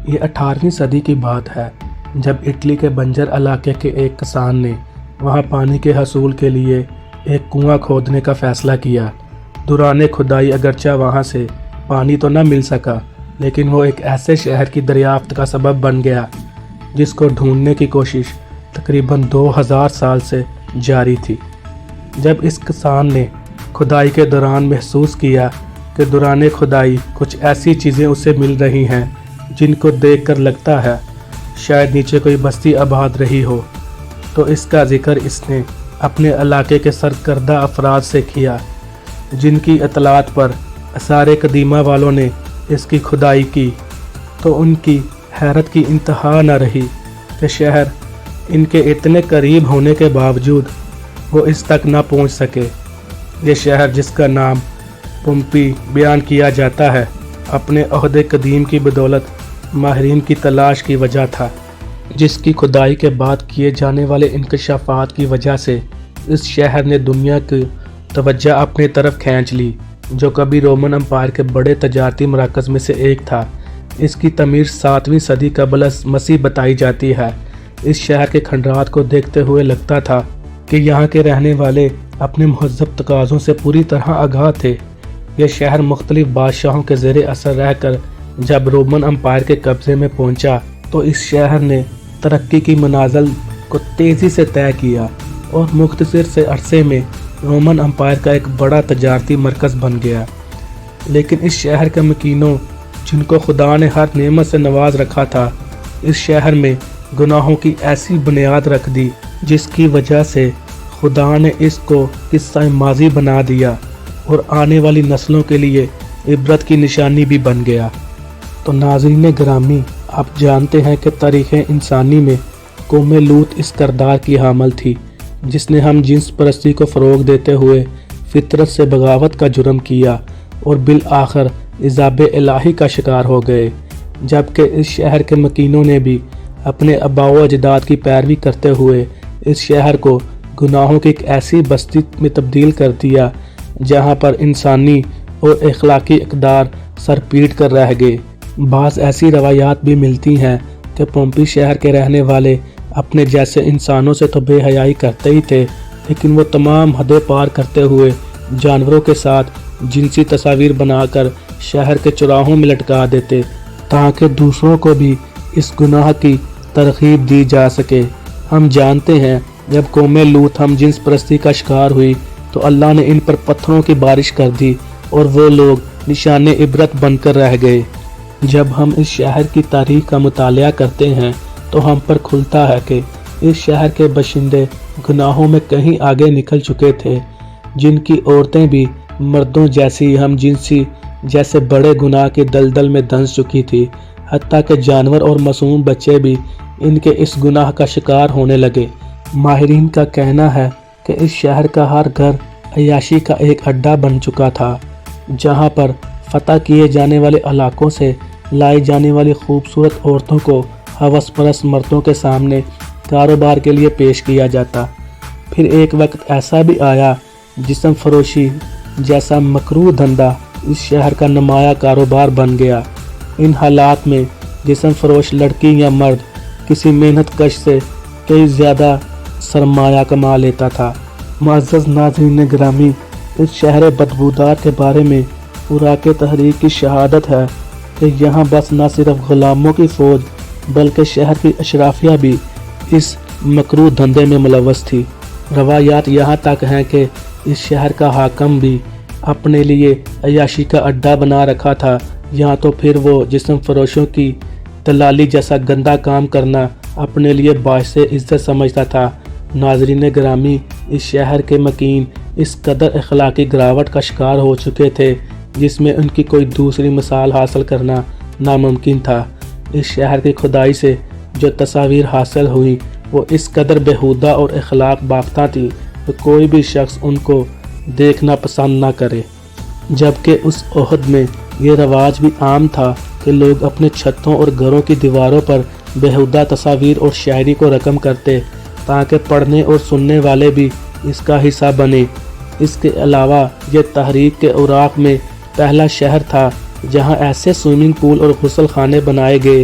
یہ 18ویں صدی کی بات ہے جب اٹلی کے بنجر علاقے کے ایک کسان نے وہاں پانی کے حصول کے لیے ایک کنواں کھودنے کا فیصلہ کیا۔ دوران کھدائی اگرچہ وہاں سے پانی تو نہ مل سکا، لیکن وہ ایک ایسے شہر کی دریافت کا سبب بن گیا جس کو ڈھونڈنے کی کوشش تقریباً 2000 سال سے جاری تھی۔ جب اس کسان نے کھدائی کے دوران محسوس کیا کہ دوران کھدائی کچھ ایسی چیزیں اسے مل رہی ہیں جن کو دیکھ کر لگتا ہے شاید نیچے کوئی بستی آباد رہی ہو، تو اس کا ذکر اس نے اپنے علاقے کے سرکردہ افراد سے کیا، جن کی اطلاعات پر آثار قدیمہ والوں نے اس کی کھدائی کی تو ان کی حیرت کی انتہا نہ رہی کہ شہر ان کے اتنے قریب ہونے کے باوجود وہ اس تک نہ پہنچ سکے۔ یہ شہر جس کا نام پومپئی بیان کیا جاتا ہے اپنے عہد قدیم کی بدولت ماہرین کی تلاش کی وجہ تھا، جس کی کھدائی کے بعد کیے جانے والے انکشافات کی وجہ سے اس شہر نے دنیا کی توجہ اپنے طرف کھینچ لی، جو کبھی رومن امپائر کے بڑے تجارتی مراکز میں سے ایک تھا۔ اس کی تعمیر 7ویں صدی قبل از مسیح بتائی جاتی ہے۔ اس شہر کے کھنڈرات کو دیکھتے ہوئے لگتا تھا کہ یہاں کے رہنے والے اپنے مہذب تقاضوں سے پوری طرح آگاہ تھے۔ یہ شہر مختلف بادشاہوں کے زیر اثر رہ کر جب رومن امپائر کے قبضے میں پہنچا تو اس شہر نے ترقی کی منازل کو تیزی سے طے کیا اور مختصر سے عرصے میں رومن امپائر کا ایک بڑا تجارتی مرکز بن گیا۔ لیکن اس شہر کے مکینوں جن کو خدا نے ہر نعمت سے نواز رکھا تھا، اس شہر میں گناہوں کی ایسی بنیاد رکھ دی جس کی وجہ سے خدا نے اس کو قصہ ماضی بنا دیا اور آنے والی نسلوں کے لیے عبرت کی نشانی بھی بن گیا۔ تو ناظرین گرامی، آپ جانتے ہیں کہ تاریخ انسانی میں قوم لوط اس کردار کی حامل تھی جس نے ہم جنس پرستی کو فروغ دیتے ہوئے فطرت سے بغاوت کا جرم کیا اور بالآخر عذاب الہی کا شکار ہو گئے، جبکہ اس شہر کے مکینوں نے بھی اپنے آباء و اجداد کی پیروی کرتے ہوئے اس شہر کو گناہوں کی ایک ایسی بستی میں تبدیل کر دیا جہاں پر انسانی اور اخلاقی اقدار سر پیٹ کر رہ گئے۔ بعض ایسی روایات بھی ملتی ہیں کہ پومپئی شہر کے رہنے والے اپنے جیسے انسانوں سے تو بے حیائی کرتے ہی تھے، لیکن وہ تمام حدیں پار کرتے ہوئے جانوروں کے ساتھ جنسی تصاویر بنا کر شہر کے چوراہوں میں لٹکا دیتے تاکہ دوسروں کو بھی اس گناہ کی ترغیب دی جا سکے۔ ہم جانتے ہیں جب قوم لوط ہم جنس پرستی کا شکار ہوئی تو اللہ نے ان پر پتھروں کی بارش کر دی اور وہ لوگ نشان عبرت بن کر رہ گئے۔ جب ہم اس شہر کی تاریخ کا مطالعہ کرتے ہیں تو ہم پر کھلتا ہے کہ اس شہر کے باشندے گناہوں میں کہیں آگے نکل چکے تھے، جن کی عورتیں بھی مردوں جیسی ہم جنسی جیسے بڑے گناہ کے دلدل میں دھنس چکی تھی، حتیٰ کہ جانور اور معصوم بچے بھی ان کے اس گناہ کا شکار ہونے لگے۔ ماہرین کا کہنا ہے کہ اس شہر کا ہر گھر عیاشی کا ایک اڈا بن چکا تھا، جہاں پر فتح کیے جانے والے علاقوں سے لائی جانے والی خوبصورت عورتوں کو ہوس پرست مردوں کے سامنے کاروبار کے لیے پیش کیا جاتا۔ پھر ایک وقت ایسا بھی آیا جسم فروشی جیسا مکروہ دھندا اس شہر کا نمایاں کاروبار بن گیا۔ ان حالات میں جسم فروش لڑکی یا مرد کسی محنت کش سے کئی زیادہ سرمایہ کما لیتا تھا۔ معزز ناظرین گرامی، اس شہر بدبودار کے بارے میں خوراک تحریک کی شہادت ہے کہ یہاں بس نہ صرف غلاموں کی فوج بلکہ شہر کی اشرافیہ بھی اس مکروہ دھندے میں ملوث تھی۔ روایات یہاں تک ہیں کہ اس شہر کا حاکم بھی اپنے لیے عیاشی کا اڈا بنا رکھا تھا، یہاں تو پھر وہ جسم فروشوں کی دلالی جیسا گندا کام کرنا اپنے لیے باعث عزت سمجھتا تھا۔ ناظرین گرامی، اس شہر کے مکین اس قدر اخلاقی گراوٹ کا شکار ہو چکے تھے جس میں ان کی کوئی دوسری مثال حاصل کرنا ناممکن تھا۔ اس شہر کی کھدائی سے جو تصاویر حاصل ہوئی وہ اس قدر بےہودہ اور اخلاق باختہ تھی کہ کوئی بھی شخص ان کو دیکھنا پسند نہ کرے، جبکہ اس عہد میں یہ رواج بھی عام تھا کہ لوگ اپنے چھتوں اور گھروں کی دیواروں پر بےہودہ تصاویر اور شاعری کو رقم کرتے تاکہ پڑھنے اور سننے والے بھی اس کا حصہ بنے۔ اس کے علاوہ یہ تحریک کے عراق میں پہلا شہر تھا جہاں ایسے سوئمنگ پول اور غسل خانے بنائے گئے